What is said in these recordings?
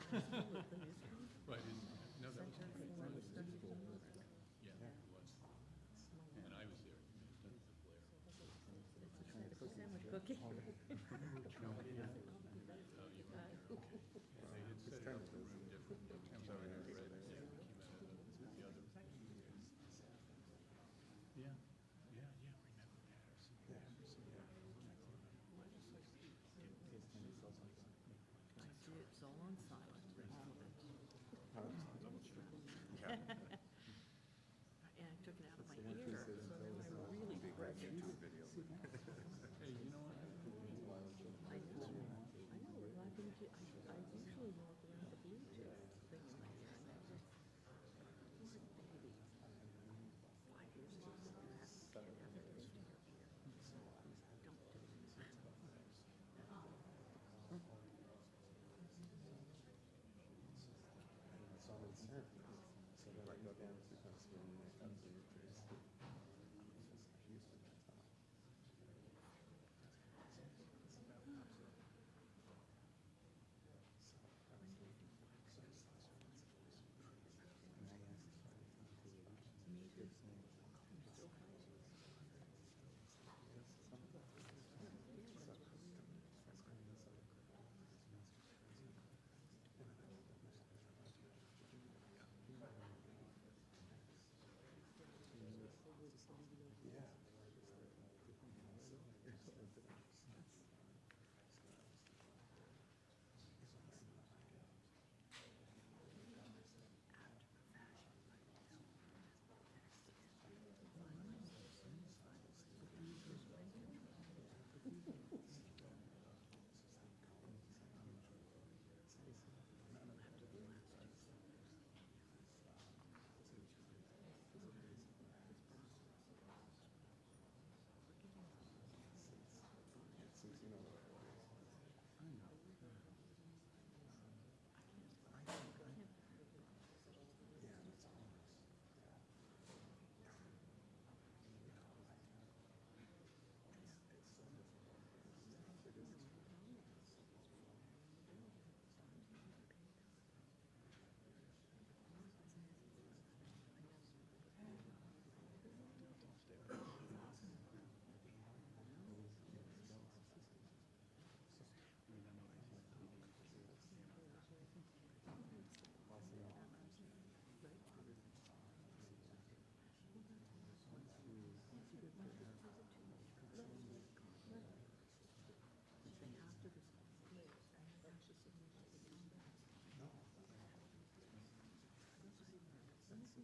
Right, no, that was great. Yeah, it was. And I was there. Sandwich cookie. Oh, you were there. They had set it up the room different. I'm sorry, I read, yeah, it came out of the other. Yeah, remember Patterson. I see it's all on silent, all of it. And I took it out of my ear, so now I'm really broke it. Hey, you know what? I know, well, I usually walk around with a Bluetooth thing in my ear, and that was maybe 5 years ago, so that can't have it in your ear. Don't do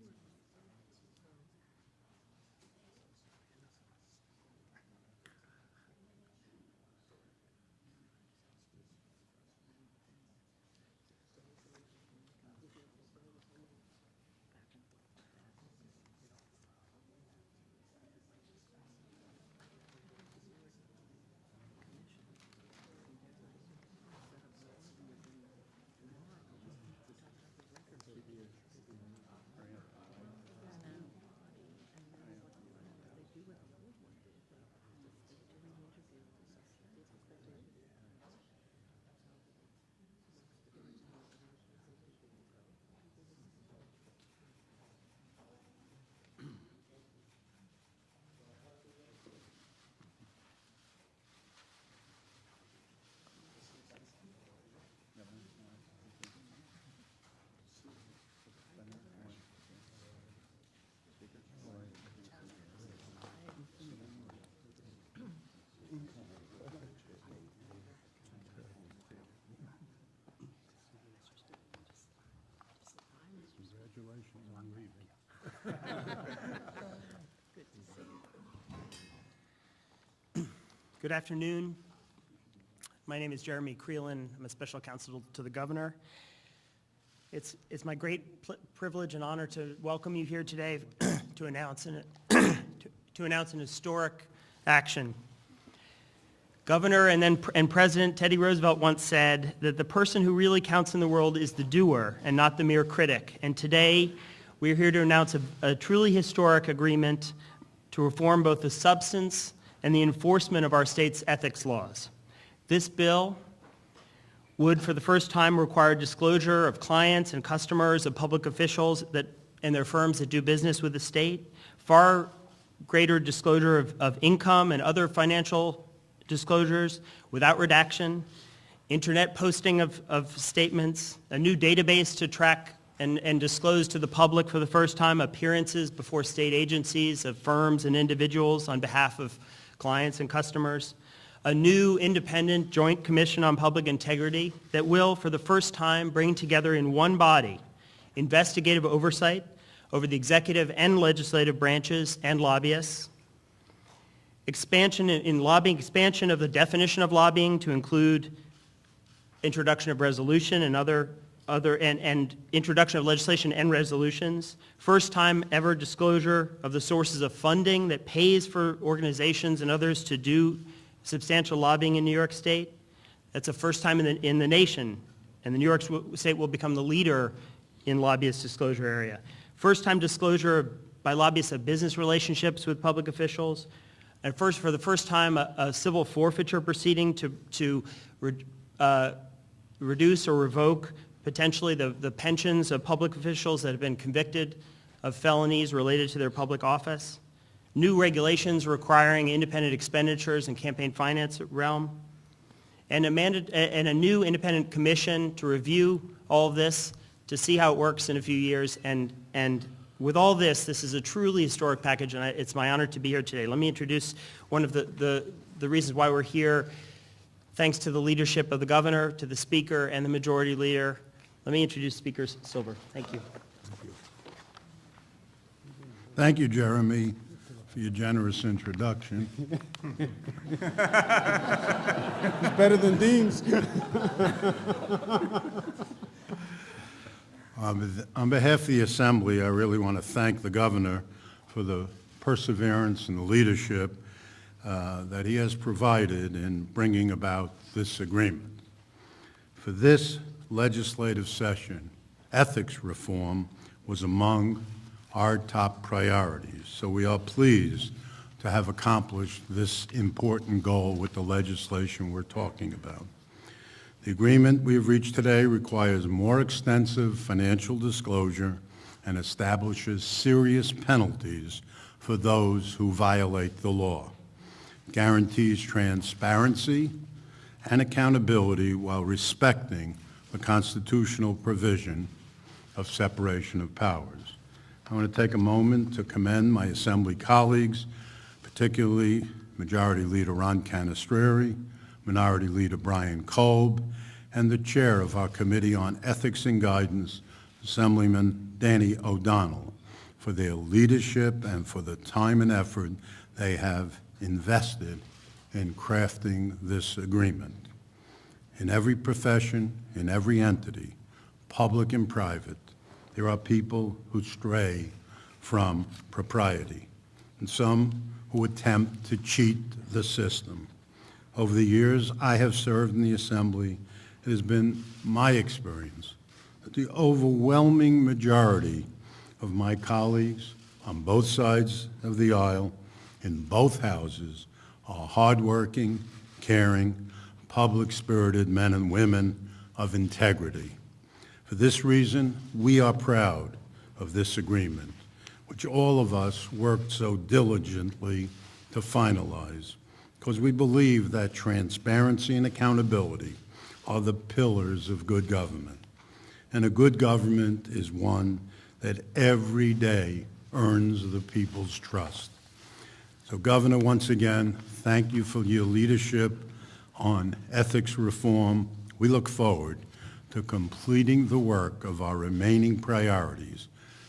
it. Congratulations on leaving. Good to see you. Good afternoon. My name is Jeremy Creelan. I'm a special counsel to the governor. It's my great privilege and honor to welcome you here today to announce an historic action. Governor and President Teddy Roosevelt once said that the person who really counts in the world is the doer and not the mere critic. And today, we're here to announce a truly historic agreement to reform both the substance and the enforcement of our state's ethics laws. This bill would, for the first time, require disclosure of clients and customers of public officials and their firms that do business with the state, far greater disclosure of income and other financial disclosures without redaction, internet posting of statements, a new database to track and disclose to the public for the first time appearances before state agencies of firms and individuals on behalf of clients and customers, a new independent joint commission on public integrity that will, for the first time, bring together in one body investigative oversight over the executive and legislative branches and lobbyists, expansion in lobbying, expansion of the definition of lobbying to include introduction of resolution and introduction of legislation and resolutions, first time ever disclosure of the sources of funding that pays for organizations and others to do substantial lobbying in New York State. That's the first time in the nation, and the New York State will become the leader in lobbyist disclosure area. First time disclosure by lobbyists of business relationships with public officials, and for the first time, a civil forfeiture proceeding to reduce or revoke potentially the pensions of public officials that have been convicted of felonies related to their public office, new regulations requiring independent expenditures in campaign finance realm, and a new independent commission to review all of this, to see how it works in a few years. And with all this is a truly historic package, and it's my honor to be here today. Let me introduce one of the reasons why we're here. Thanks to the leadership of the governor, to the speaker, and the majority leader. Let me introduce Speaker Silver. Thank you. Thank you, Jeremy, for your generous introduction. It's better than Dean's. On behalf of the Assembly, I really want to thank the governor for the perseverance and the leadership that he has provided in bringing about this agreement. For this legislative session, ethics reform was among our top priorities, so we are pleased to have accomplished this important goal with the legislation we're talking about. The agreement we have reached today requires more extensive financial disclosure and establishes serious penalties for those who violate the law. It guarantees transparency and accountability while respecting the constitutional provision of separation of powers. I want to take a moment to commend my Assembly colleagues, particularly Majority Leader Ron Canestrari, Minority Leader Brian Kolb, and the chair of our Committee on Ethics and Guidance, Assemblyman Danny O'Donnell, for their leadership and for the time and effort they have invested in crafting this agreement. In every profession, in every entity, public and private, there are people who stray from propriety, and some who attempt to cheat the system. Over the years I have served in the Assembly, it has been my experience that the overwhelming majority of my colleagues on both sides of the aisle, in both houses, are hardworking, caring, public-spirited men and women of integrity. For this reason, we are proud of this agreement, which all of us worked so diligently to finalize, because we believe that transparency and accountability are the pillars of good government. And a good government is one that every day earns the people's trust. So, Governor, once again, thank you for your leadership on ethics reform. We look forward to completing the work of our remaining priorities,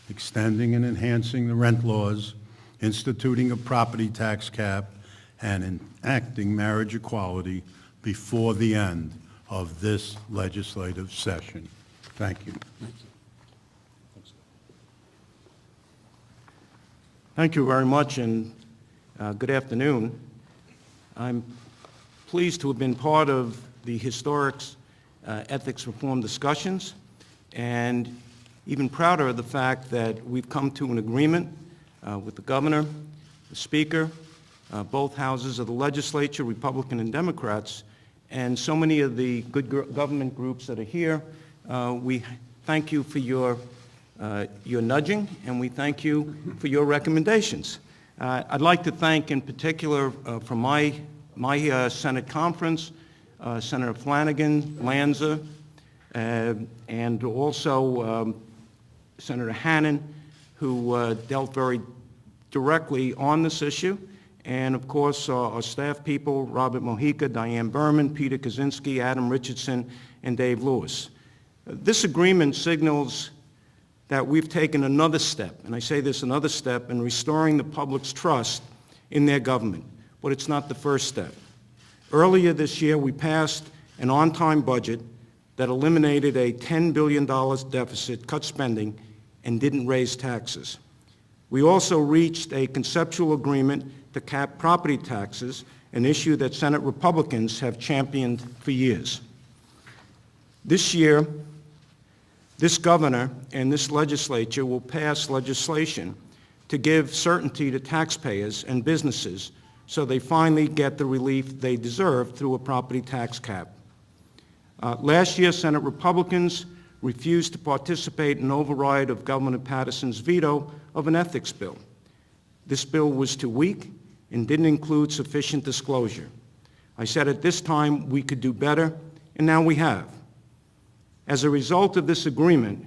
extending and enhancing the rent laws, instituting a property tax cap, and enacting marriage equality before the end of this legislative session. Thank you. Thank you very much, and good afternoon. I'm pleased to have been part of the historic ethics reform discussions, and even prouder of the fact that we've come to an agreement with the governor, the speaker, both houses of the legislature, Republican and Democrats, and so many of the good government groups that are here. We thank you for your nudging, and we thank you for your recommendations. I'd like to thank in particular from my Senate conference, Senator Flanagan, Lanza, and also Senator Hannan, who dealt very directly on this issue, and of course our staff people, Robert Mojica, Diane Berman, Peter Kaczynski, Adam Richardson, and Dave Lewis. This agreement signals that we've taken another step, and I say this another step, in restoring the public's trust in their government, but it's not the first step. Earlier this year, we passed an on-time budget that eliminated a $10 billion deficit, cut spending, and didn't raise taxes. We also reached a conceptual agreement to cap property taxes, an issue that Senate Republicans have championed for years. This year, this governor and this legislature will pass legislation to give certainty to taxpayers and businesses so they finally get the relief they deserve through a property tax cap. Last year, Senate Republicans refused to participate in an override of Governor Patterson's veto of an ethics bill. This bill was too weak and didn't include sufficient disclosure. I said at this time we could do better, and now we have. As a result of this agreement,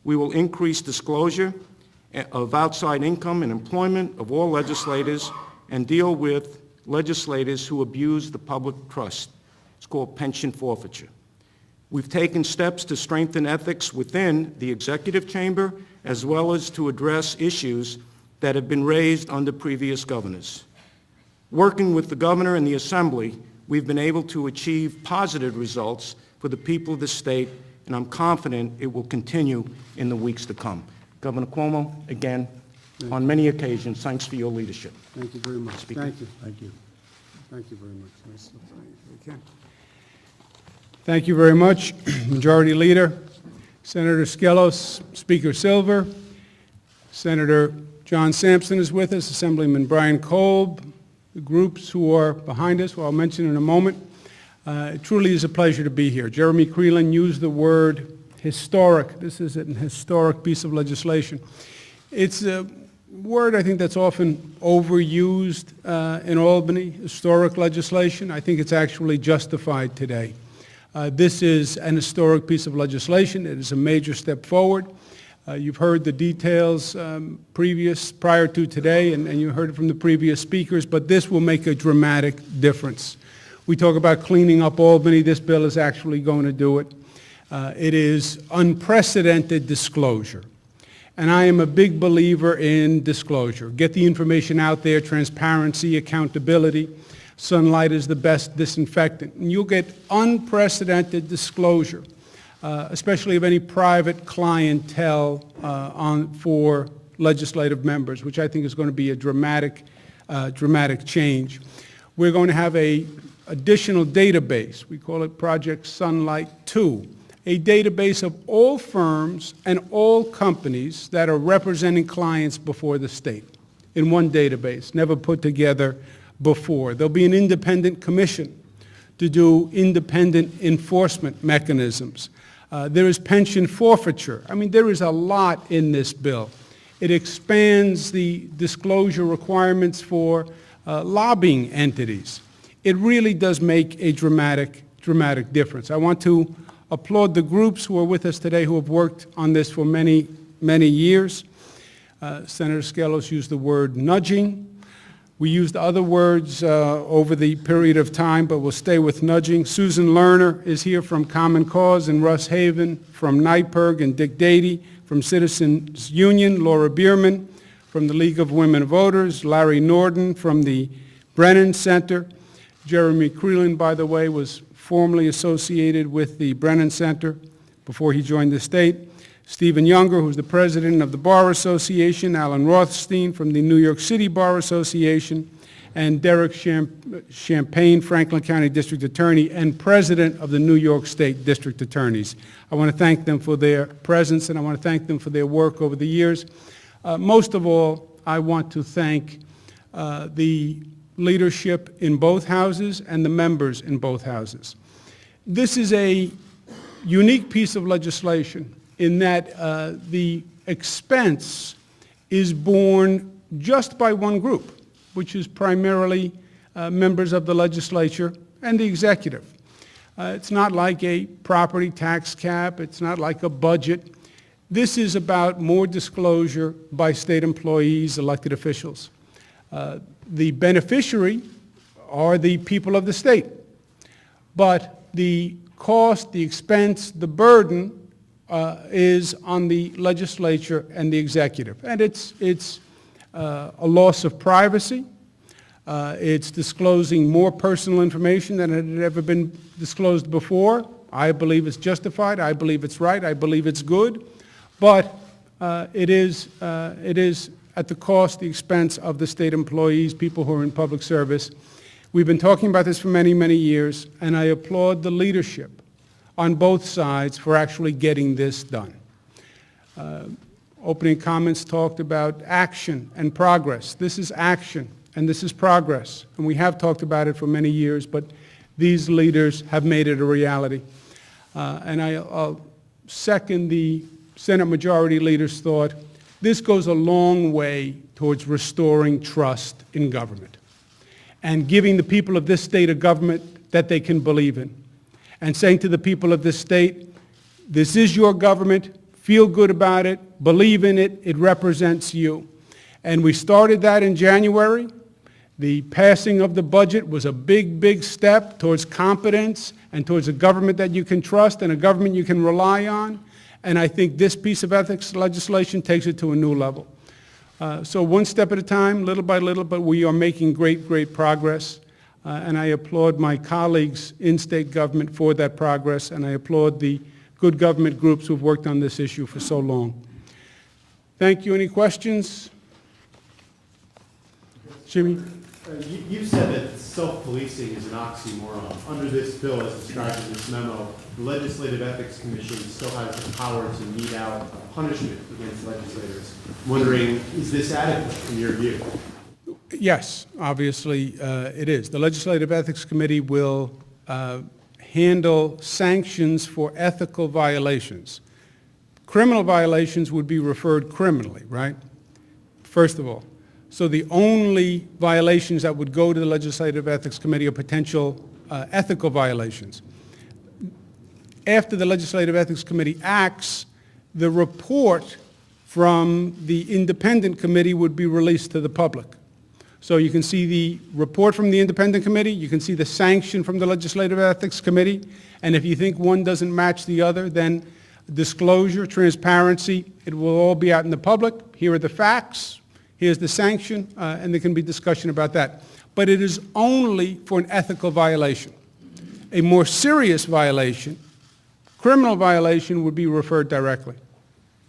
we will increase disclosure of outside income and employment of all legislators and deal with legislators who abuse the public trust. It's called pension forfeiture. We've taken steps to strengthen ethics within the executive chamber as well as to address issues that have been raised under previous governors. Working with the governor and the assembly, we've been able to achieve positive results for the people of the state, and I'm confident it will continue in the weeks to come. Governor Cuomo, again, on many occasions, thanks for your leadership. Thank you very much. Speaker. Thank you. Thank you. Thank you very much. Nice to see you again. Thank you very much, Majority Leader, Senator Skelos, Speaker Silver, Senator John Sampson is with us, Assemblyman Brian Kolb, the groups who are behind us, who I'll mention in a moment. It truly is a pleasure to be here. Jeremy Creelan used the word historic. This is an historic piece of legislation. It's a word I think that's often overused in Albany, historic legislation. I think it's actually justified today. This is an historic piece of legislation. It is a major step forward. You've heard the details prior to today, and you heard it from the previous speakers, but this will make a dramatic difference. We talk about cleaning up Albany. This bill is actually going to do it. It is unprecedented disclosure. And I am a big believer in disclosure. Get the information out there, transparency, accountability. Sunlight is the best disinfectant. And you'll get unprecedented disclosure, especially of any private clientele for legislative members, which I think is going to be a dramatic change. We're going to have an additional database. We call it Project Sunlight 2, a database of all firms and all companies that are representing clients before the state in one database, never put together before. There'll be an independent commission to do independent enforcement mechanisms. There is pension forfeiture. I mean, there is a lot in this bill. It expands the disclosure requirements for lobbying entities. It really does make a dramatic difference. I want to applaud the groups who are with us today who have worked on this for many, many years. Senator Skelos used the word nudging. We used other words over the period of time, but we'll stay with nudging. Susan Lerner is here from Common Cause and Russ Haven, from NYPIRG and Dick Dady, from Citizens Union, Laura Bierman, from the League of Women Voters, Larry Norden from the Brennan Center. Jeremy Creelan, by the way, was formerly associated with the Brennan Center before he joined the state. Stephen Younger, who's the president of the Bar Association, Alan Rothstein from the New York City Bar Association, and Derek Champagne, Franklin County District Attorney and president of the New York State District Attorneys. I want to thank them for their presence, and I want to thank them for their work over the years. Most of all, I want to thank the leadership in both houses and the members in both houses. This is a unique piece of legislation in that the expense is borne just by one group, which is primarily members of the legislature and the executive. It's not like a property tax cap. It's not like a budget. This is about more disclosure by state employees, elected officials. The beneficiary are the people of the state, but the cost, the expense, the burden is on the legislature and the executive. And it's a loss of privacy. It's disclosing more personal information than had ever been disclosed before. I believe it's justified. I believe it's right. I believe it's good. But it is at the cost, the expense of the state employees, people who are in public service. We've been talking about this for many, many years, and I applaud the leadership on both sides for actually getting this done. Opening comments talked about action and progress. This is action, and this is progress. And we have talked about it for many years, but these leaders have made it a reality. And I'll second the Senate Majority Leader's thought. This goes a long way towards restoring trust in government and giving the people of this state a government that they can believe in, and saying to the people of this state, this is your government, feel good about it, believe in it, it represents you. And we started that in January. The passing of the budget was a big, big step towards competence and towards a government that you can trust and a government you can rely on. And I think this piece of ethics legislation takes it to a new level. So one step at a time, little by little, but we are making great, great progress. And I applaud my colleagues in state government for that progress, and I applaud the good government groups who've worked on this issue for so long. Thank you. Any questions? Jimmy? You said that self-policing is an oxymoron. Under this bill, as described in this memo, the Legislative Ethics Commission still has the power to mete out punishment against legislators. I'm wondering, is this adequate in your view? Yes, obviously it is. The Legislative Ethics Committee will handle sanctions for ethical violations. Criminal violations would be referred criminally, right? First of all. So the only violations that would go to the Legislative Ethics Committee are potential ethical violations. After the Legislative Ethics Committee acts, the report from the independent committee would be released to the public. So you can see the report from the independent committee, you can see the sanction from the Legislative Ethics Committee, and if you think one doesn't match the other, then disclosure, transparency, it will all be out in the public. Here are the facts. Here's the sanction, and there can be discussion about that. But it is only for an ethical violation. A more serious violation, criminal violation, would be referred directly.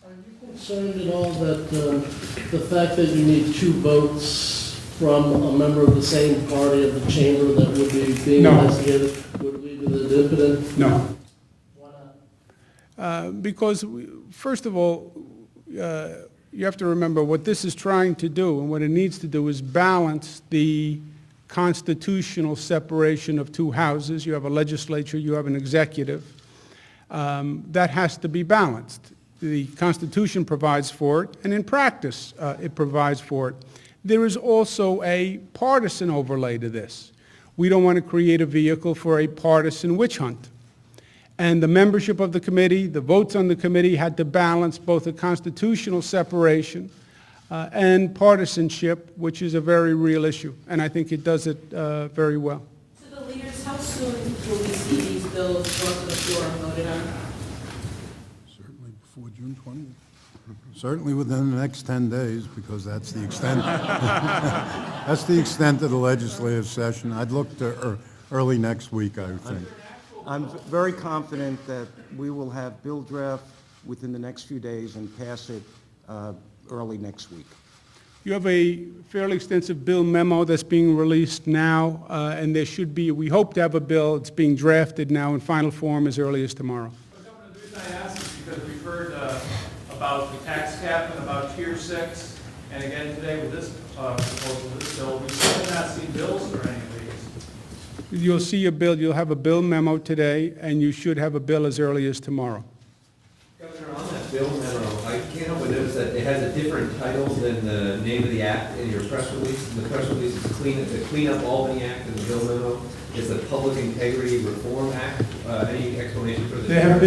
Are you concerned at all that the fact that you need 2 votes from a member of the same party of the chamber that would be being investigated would lead to the dividend? No. Why not? Because, first of all, you have to remember what this is trying to do and what it needs to do is balance the constitutional separation of 2 houses. You have a legislature, you have an executive. That has to be balanced. The Constitution provides for it, and in practice, it provides for it. There is also a partisan overlay to this. We don't want to create a vehicle for a partisan witch hunt. And the membership of the committee, the votes on the committee had to balance both a constitutional separation and partisanship, which is a very real issue. And I think it does it very well. So the leaders, how soon will we see these bills brought to the floor and voted on? Certainly before June 20th. Certainly within the next 10 days, because that's the extent. That's the extent of the legislative session. I'd look to early next week, I would think. I'm very confident that we will have bill draft within the next few days and pass it early next week. You have a fairly extensive bill memo that's being released now, and there should be, we hope to have a bill. It's being drafted now in final form as early as tomorrow. Governor, the reason I ask is because we've heard about the tax cap and about Tier 6, and again today with this proposal, this bill, we still have not seen bills for any of these. You'll see a bill, you'll have a bill memo today, and you should have a bill as early as tomorrow. Governor, on that bill memo, I can't help but notice that it has a different title than the name of the act in your press release. In the press release, it's the Clean Up Albany Act, and the bill memo is the Public Integrity Reform Act. Any explanation for this? There have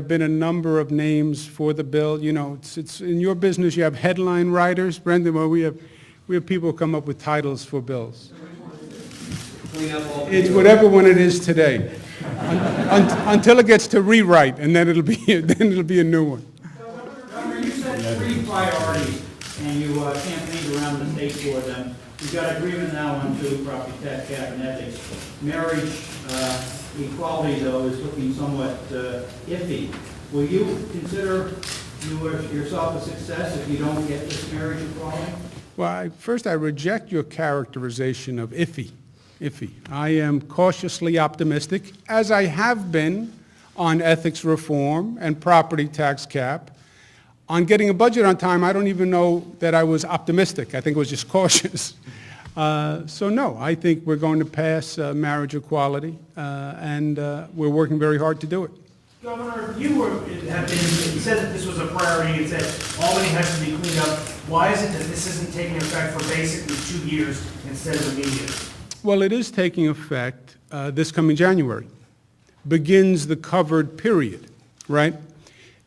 been a number of names for the bill. You know, it's in your business, you have headline writers, Brendan, well, we have people come up with titles for bills. Clean Up Albany. It's whatever one it is today, until it gets to rewrite, and then it'll be a new one. Governor, you set 3 priorities, and you campaigned around the state for them. You've got agreement now on 2, property tax cap and ethics. Marriage equality, though, is looking somewhat iffy. Will you consider yourself a success if you don't get this marriage equality? Well, first I reject your characterization of iffy. I am cautiously optimistic, as I have been on ethics reform and property tax cap. On getting a budget on time, I don't even know that I was optimistic. I think it was just cautious. So no, I think we're going to pass marriage equality, and we're working very hard to do it. Governor, you said that this was a priority. You said Albany has to be cleaned up. Why is it that this isn't taking effect for basically 2 years instead of immediate? Well, it is taking effect this coming January. Begins the covered period, right?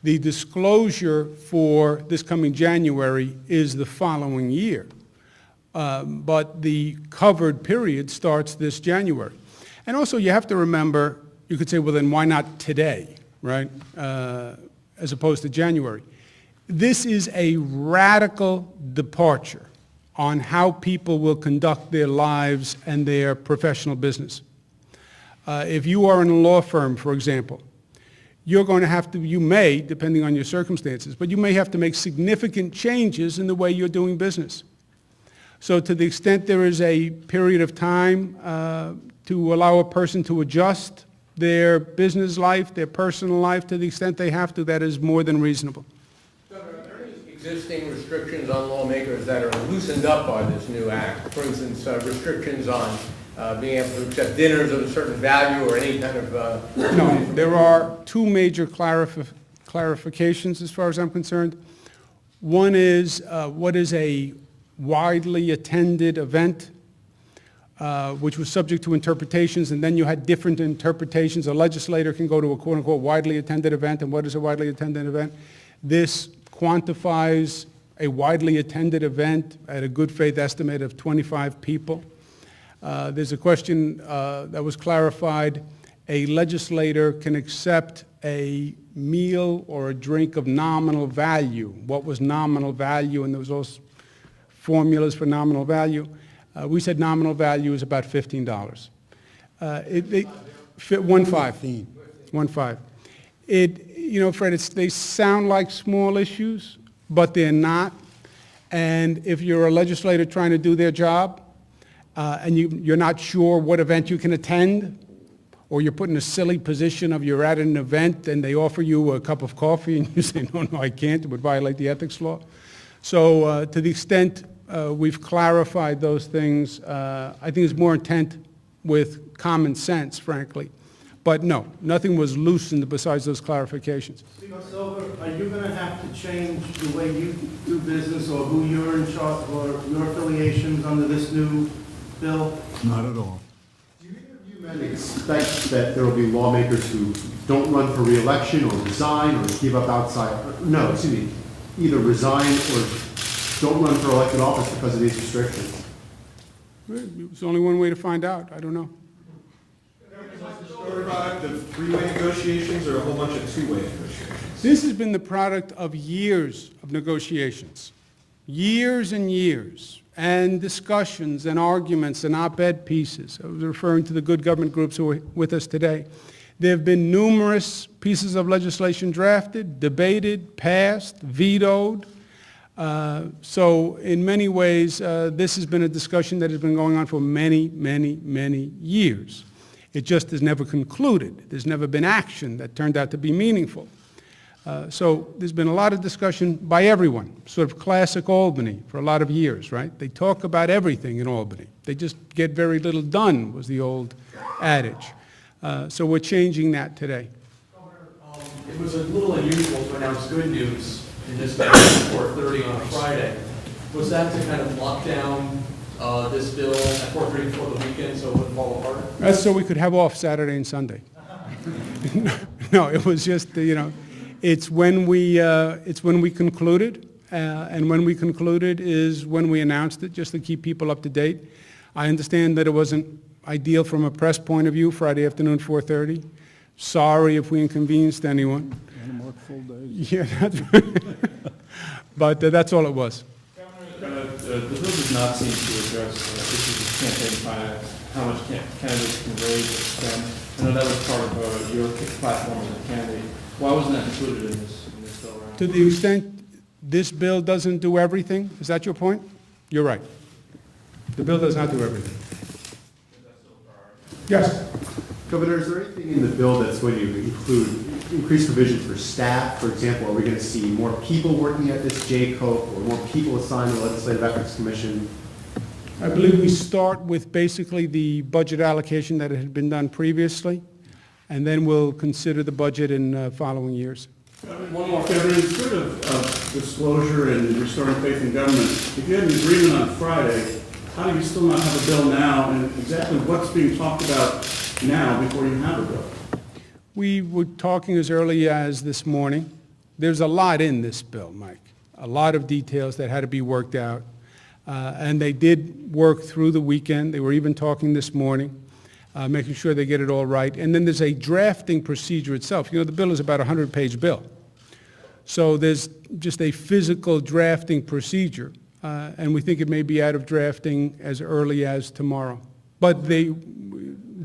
The disclosure for this coming January is the following year. But the covered period starts this January. And also you have to remember, you could say, well then why not today, right? As opposed to January. This is a radical departure on how people will conduct their lives and their professional business. If you are in a law firm, for example, you're going to have to, you may, depending on your circumstances, but you may have to make significant changes in the way you're doing business. So to the extent there is a period of time to allow a person to adjust their business life, their personal life, to the extent they have to, that is more than reasonable. Governor, are there any existing restrictions on lawmakers that are loosened up by this new act? For instance, restrictions on being able to accept dinners of a certain value or any kind of... No, there are 2 major clarifications as far as I'm concerned. One is what is a widely attended event, which was subject to interpretations, and then you had different interpretations. A legislator can go to a quote-unquote widely attended event, and what is a widely attended event? This quantifies a widely attended event at a good faith estimate of 25 people. There's a question that was clarified. A legislator can accept a meal or a drink of nominal value. What was nominal value? And there was those formulas for nominal value. We said nominal value is about $15. 1.5. You know, Fred, they sound like small issues, but they're not. And if you're a legislator trying to do their job, and you're not sure what event you can attend, or you're put in a silly position of you're at an event and they offer you a cup of coffee and you say, no, I can't, it would violate the ethics law. So to the extent we've clarified those things, I think it's more intent with common sense, frankly. But no, nothing was loosened besides those clarifications. Speaker Silver, are you going to have to change the way you do business or who you're in charge or your affiliations under this new bill? Not at all. Do either of you men expect that there will be lawmakers who don't run for re-election or resign or give up either resign or don't run for elected office because of these restrictions? There's only one way to find out. I don't know. The product of 3-way negotiations or a whole bunch of 2-way negotiations? This has been the product of years of negotiations, years and years, and discussions and arguments and op-ed pieces. I was referring to the good government groups who are with us today. There have been numerous pieces of legislation drafted, debated, passed, vetoed. So in many ways, this has been a discussion that has been going on for many, many, many years. It just has never concluded. There's never been action that turned out to be meaningful. So there's been a lot of discussion by everyone, sort of classic Albany for a lot of years, right? They talk about everything in Albany. They just get very little done, was the old adage. So we're changing that today. It was a little unusual to announce good news in this bill at 4:30 on a Friday. Was that to kind of lock down this bill at 4:30 before the weekend so it wouldn't fall apart? That's so we could have off Saturday and Sunday. No, it was just, it's when we concluded, and when we concluded is when we announced it, just to keep people up to date. I understand that it wasn't ideal from a press point of view, Friday afternoon, 4:30. Sorry if we inconvenienced anyone. Yeah, that's right. But that's all it was. The bill does not seem to address issues of campaign finance, how much candidates can raise or spend. I know that was part of your platform as a candidate. Why wasn't that included in this bill round? To the extent this bill doesn't do everything, is that your point? You're right. The bill does not do everything. Yes. Governor, is there anything in the bill that's going to include increased provisions for staff? For example, are we going to see more people working at this JCOPE or more people assigned to the Legislative Ethics Commission? I believe we start with basically the budget allocation that had been done previously, and then we'll consider the budget in following years. One more favor, in spirit of disclosure and restoring faith in government, if you had an agreement on Friday, how do you still not have a bill now, and exactly what's being talked about now before you have a bill? We were talking as early as this morning. There's a lot in this bill, Mike, a lot of details that had to be worked out. And they did work through the weekend. They were even talking this morning, making sure they get it all right. And then there's a drafting procedure itself. The bill is about a 100-page bill. So there's just a physical drafting procedure. And we think it may be out of drafting as early as tomorrow. But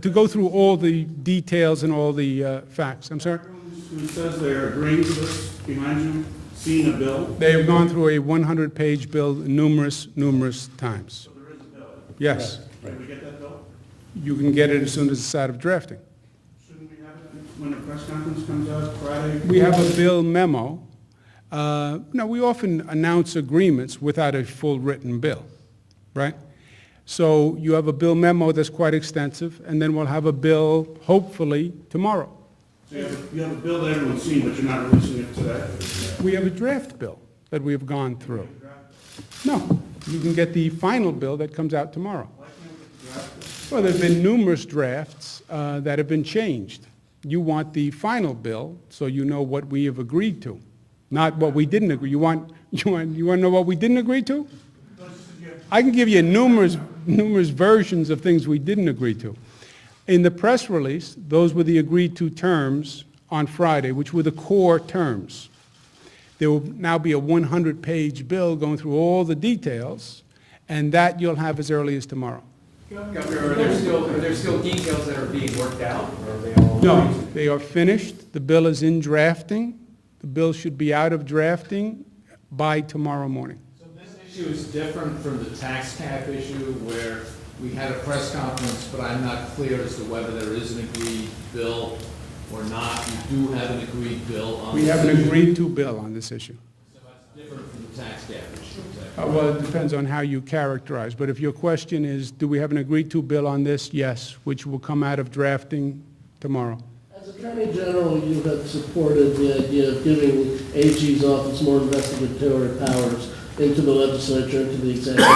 to go through all the details and all the facts. I'm sorry? Who says they're agreeing to this behind you, seeing a bill? They have gone through a 100-page bill numerous times. So there is a bill? Yes. Can we get that bill? You can get it as soon as it's out of drafting. Shouldn't we have it when the press conference comes out Friday? We have a bill memo. No, we often announce agreements without a full written bill, right? So you have a bill memo that's quite extensive, and then we'll have a bill, hopefully, tomorrow. So you have a bill that everyone's seen, but you're not releasing it today? We have a draft bill that we have gone through. No, you can get the final bill that comes out tomorrow. Well, there have been numerous drafts that have been changed. You want the final bill, so you know what we have agreed to, not what we didn't agree. You want to know what we didn't agree to? I can give you numerous versions of things we didn't agree to. In the press release, those were the agreed to terms on Friday, which were the core terms. There will now be a 100-page bill going through all the details, and that you'll have as early as tomorrow. Governor, are there still details that are being worked out, or are they all? No, they are finished. The bill is in drafting. The bill should be out of drafting by tomorrow morning. So this issue is different from the tax cap issue where we had a press conference, but I'm not clear as to whether there is an agreed bill or not. You do have an agreed bill on this issue. We have an agreed-to bill on this issue. So that's different from the tax cap issue. Well, it depends on how you characterize. But if your question is, do we have an agreed-to bill on this? Yes, which will come out of drafting tomorrow. As Attorney General, you have supported the idea of giving AG's office more investigatory powers into the legislature, into the executive.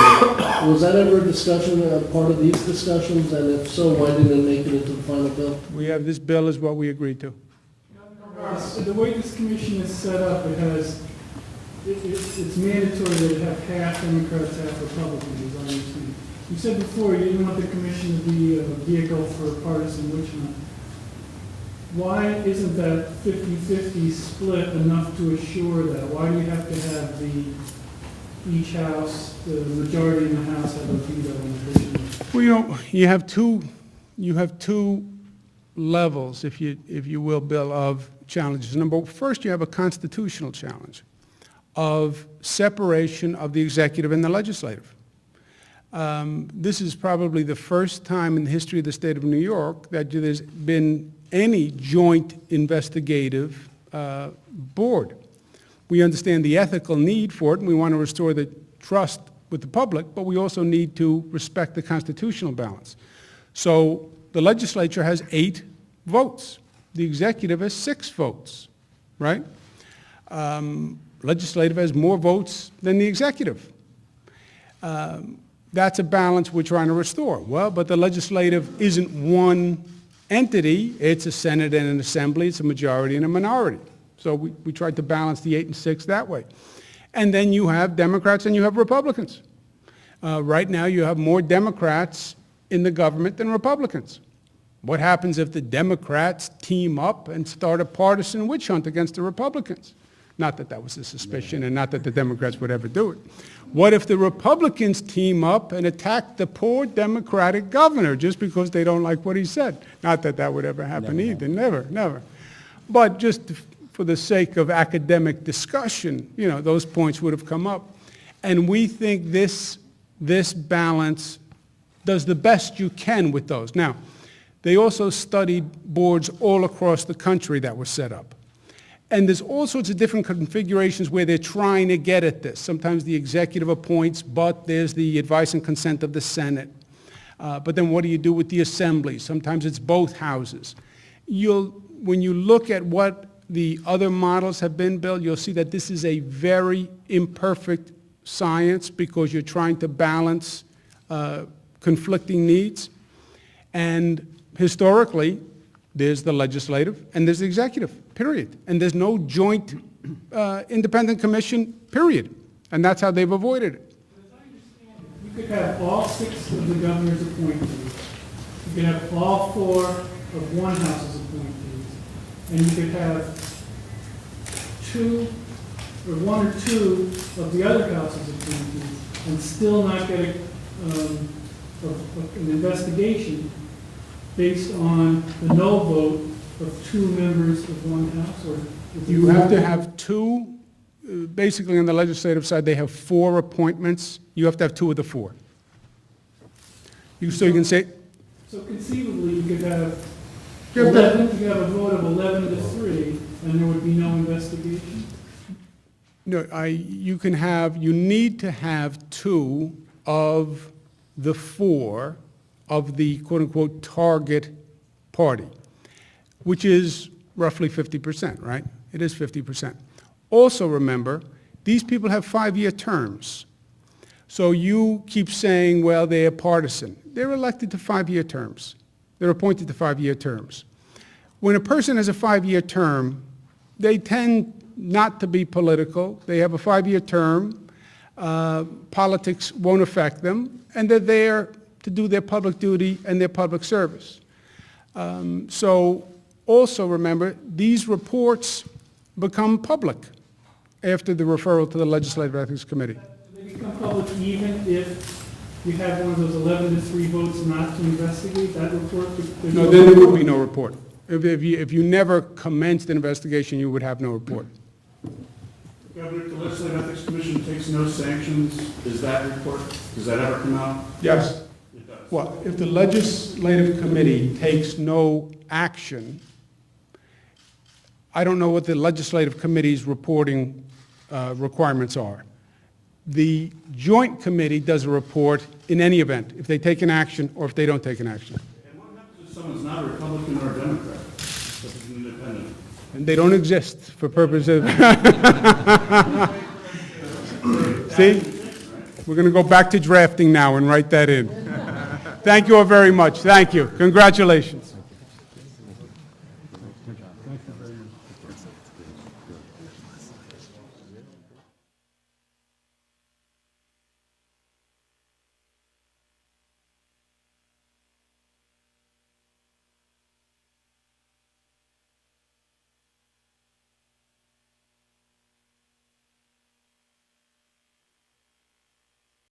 Was that ever a discussion, a part of these discussions? And if so, why didn't it make it into the final bill? We have, this bill is what we agreed to. The way this commission is set up, it has, it's mandatory that it have half Democrats, half Republicans, as I understand. You said before you didn't want the commission to be a vehicle for partisan witch hunt. Why isn't that 50-50 split enough to assure that? Why do you have to have each house, the majority in the House have a veto on the commission? Well, you have two levels, if you will, Bill, of challenges. First, you have a constitutional challenge of separation of the executive and the legislative. This is probably the first time in the history of the state of New York that there's been any joint investigative board. We understand the ethical need for it, and we want to restore the trust with the public, but we also need to respect the constitutional balance. So the legislature has 8 votes. The executive has 6 votes, right? Legislative has more votes than the executive. That's a balance we're trying to restore. Well, but the legislative isn't one entity. It's a Senate and an Assembly. It's a majority and a minority. So we tried to balance the 8 and 6 that way. And then you have Democrats and you have Republicans. Right now you have more Democrats in the government than Republicans. What happens if the Democrats team up and start a partisan witch hunt against the Republicans? Not that that was a suspicion, and not that the Democrats would ever do it. What if the Republicans team up and attack the poor Democratic governor just because they don't like what he said? Not that that would ever happen either. Never, never. But just for the sake of academic discussion, you know, those points would have come up. And we think this balance does the best you can with those. Now, they also studied boards all across the country that were set up. And there's all sorts of different configurations where they're trying to get at this. Sometimes the executive appoints, but there's the advice and consent of the Senate. But then what do you do with the Assembly? Sometimes it's both houses. When you look at what the other models have been, Bill, you'll see that this is a very imperfect science because you're trying to balance conflicting needs. And historically, there's the legislative and there's the executive, period. And there's no joint independent commission, period. And that's how they've avoided it. You could have all 6 of the governor's appointees. You could have all 4 of one house's appointees. And you could have 1 or 2 of the other house's appointees and still not get an investigation based on the no vote of 2 members of one house? Or you have to have 2, basically on the legislative side, they have 4 appointments. You have to have 2 of the 4. So you can say... So conceivably, you could have 11, you could have a vote of 11 to 3, and there would be no investigation? No, you need to have 2 of the 4 of the quote-unquote target party, which is roughly 50%, right? It is 50%. Also remember, these people have 5-year terms. So you keep saying, well, they're partisan. They're elected to 5-year terms. They're appointed to 5-year terms. When a person has a 5-year term, they tend not to be political. They have a 5-year term. Politics won't affect them, and they're there to do their public duty and their public service. So also remember, these reports become public after the referral to the Legislative Ethics Committee. Do they become public even if you have one of those 11 to 3 votes not to investigate that report? No, then there would be no report. If you never commenced an investigation, you would have no report. Governor, if the Legislative Ethics Commission takes no sanctions, does that report, does that ever come out? Yes. It does. Well, if the Legislative Committee takes no action, I don't know what the Legislative Committee's reporting requirements are. The Joint Committee does a report in any event, if they take an action or if they don't take an action. And what happens if someone's not a Republican or a Democrat, but is an independent? And they don't exist for purposes of... See? We're going to go back to drafting now and write that in. Thank you all very much. Thank you. Congratulations.